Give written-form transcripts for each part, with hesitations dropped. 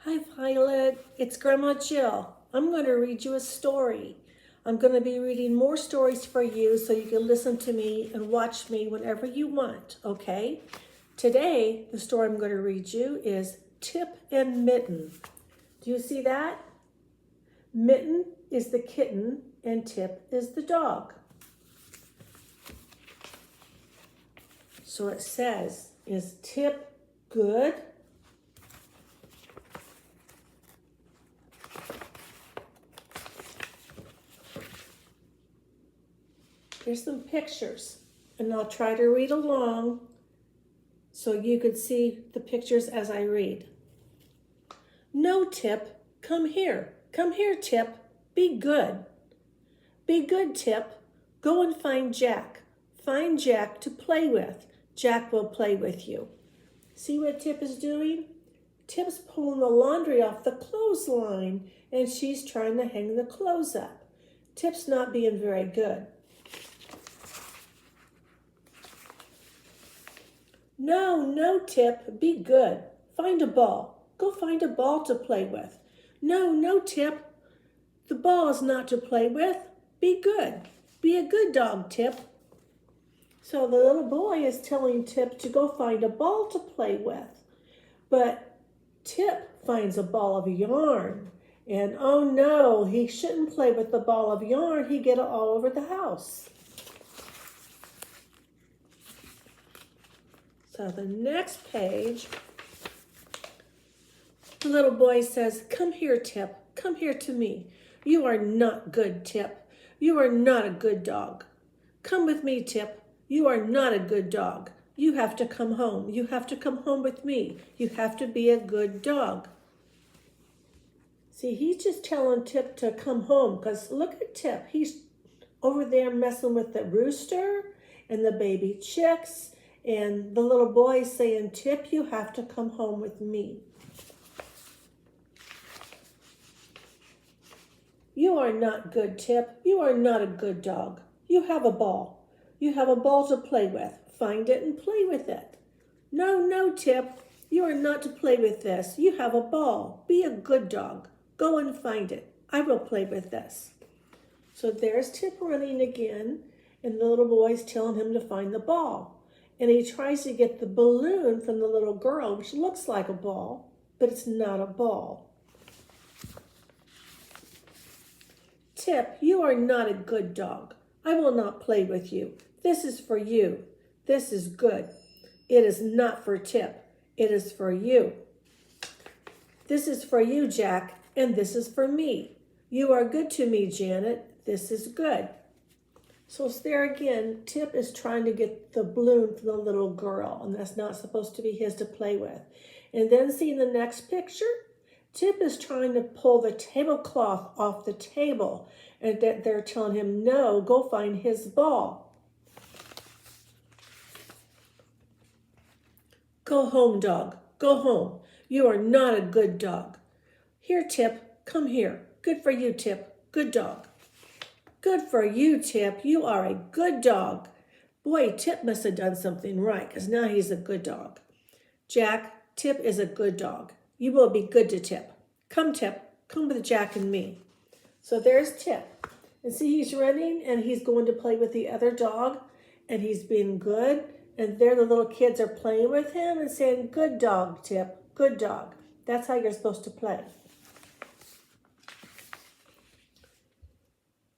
Hi, Violet. It's Grandma Jill. I'm going to read you a story. I'm going to be reading more stories for you so you can listen to me and watch me whenever you want, okay? Today, the story I'm going to read you is Tip and Mitten. Do you see that? Mitten is the kitten and Tip is the dog. So it says, is Tip good? Here's some pictures, and I'll try to read along so you can see the pictures as I read. No, Tip, come here. Come here, Tip. Be good. Be good, Tip. Go and find Jack. Find Jack to play with. Jack will play with you. See what Tip is doing? Tip's pulling the laundry off the clothesline, and she's trying to hang the clothes up. Tip's not being very good. No, Tip, be good. Find a ball. Go find a ball to play with. No, Tip, the ball is not to play with. Be good. Be a good dog, Tip. So the little boy is telling Tip to go find a ball to play with. But Tip finds a ball of yarn. And oh no, he shouldn't play with the ball of yarn. He'd get it all over the house. So the next page, the little boy says, come here, Tip. Come here to me. You are not good, Tip. You are not a good dog. Come with me, Tip. You are not a good dog. You have to come home. You have to come home with me. You have to be a good dog. See, he's just telling Tip to come home because look at Tip. He's over there messing with the rooster and the baby chicks. And the little boy is saying, Tip, you have to come home with me. You are not good, Tip. You are not a good dog. You have a ball. You have a ball to play with. Find it and play with it. No, Tip. You are not to play with this. You have a ball. Be a good dog. Go and find it. I will play with this. So there's Tip running again, and the little boy's telling him to find the ball. And he tries to get the balloon from the little girl, which looks like a ball, but it's not a ball. Tip, you are not a good dog. I will not play with you. This is for you. This is good. It is not for Tip. It is for you. This is for you, Jack, and this is for me. You are good to me, Janet. This is good. So there again, Tip is trying to get the balloon from the little girl, and that's not supposed to be his to play with. And then see in the next picture, Tip is trying to pull the tablecloth off the table, and they're telling him, no, go find his ball. Go home, dog. Go home. You are not a good dog. Here, Tip, come here. Good for you, Tip. Good dog. Good for you, Tip. You are a good dog. Boy, Tip must have done something right because now he's a good dog. Jack, Tip is a good dog. You will be good to Tip. Come, Tip. Come with Jack and me. So there's Tip. And see, he's running and he's going to play with the other dog and he's being good. And there the little kids are playing with him and saying, good dog, Tip. Good dog. That's how you're supposed to play.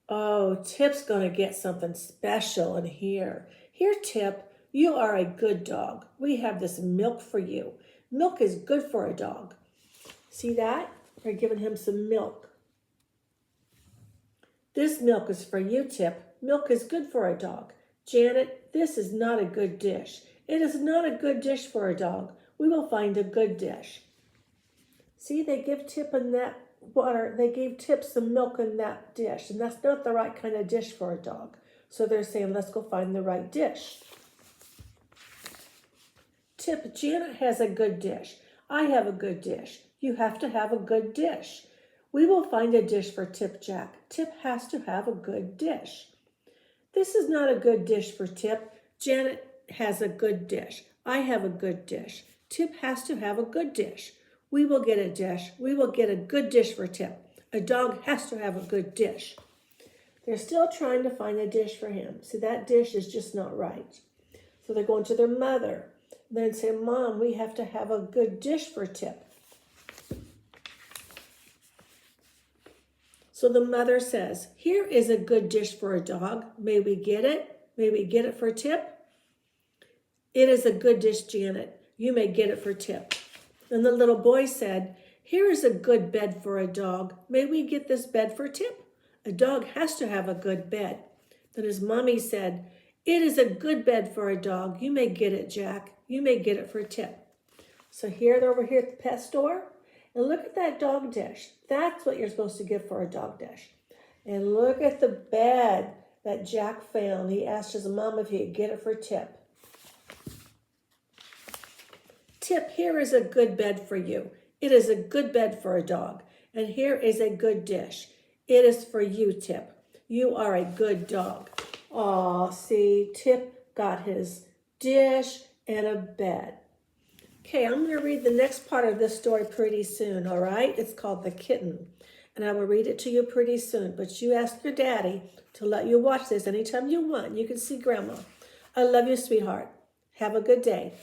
Oh, Tip's going to get something special in here. Here, Tip, you are a good dog. We have this milk for you. Milk is good for a dog. See that? We're giving him some milk. This milk is for you, Tip. Milk is good for a dog. Janet, this is not a good dish. It is not a good dish for a dog. We will find a good dish. See, they give Tip in that water, they gave Tip some milk in that dish, and that's not the right kind of dish for a dog. So they're saying, let's go find the right dish. Tip, Janet has a good dish. I have a good dish. You have to have a good dish. We will find a dish for Tip, Jack. Tip has to have a good dish. This is not a good dish for Tip. Janet has a good dish. I have a good dish. Tip has to have a good dish. We will get a dish. We will get a good dish for Tip. A dog has to have a good dish. They're still trying to find a dish for him. See, that dish is just not right. So they're going to their mother. Then say, Mom, we have to have a good dish for Tip. So the mother says, here is a good dish for a dog. May we get it? May we get it for Tip? It is a good dish, Janet. You may get it for Tip. Then the little boy said, here is a good bed for a dog. May we get this bed for Tip? A dog has to have a good bed. Then his mommy said, it is a good bed for a dog. You may get it, Jack. You may get it for Tip. So here they're over here at the pet store. And look at that dog dish. That's what you're supposed to give for a dog dish. And look at the bed that Jack found. He asked his mom if he could get it for Tip. Tip, here is a good bed for you. It is a good bed for a dog. And here is a good dish. It is for you, Tip. You are a good dog. Aw, see, Tip got his dish and a bed. Okay, I'm going to read the next part of this story pretty soon, all right? It's called The Kitten. And I will read it to you pretty soon. But you ask your daddy to let you watch this anytime you want. You can see Grandma. I love you, sweetheart. Have a good day.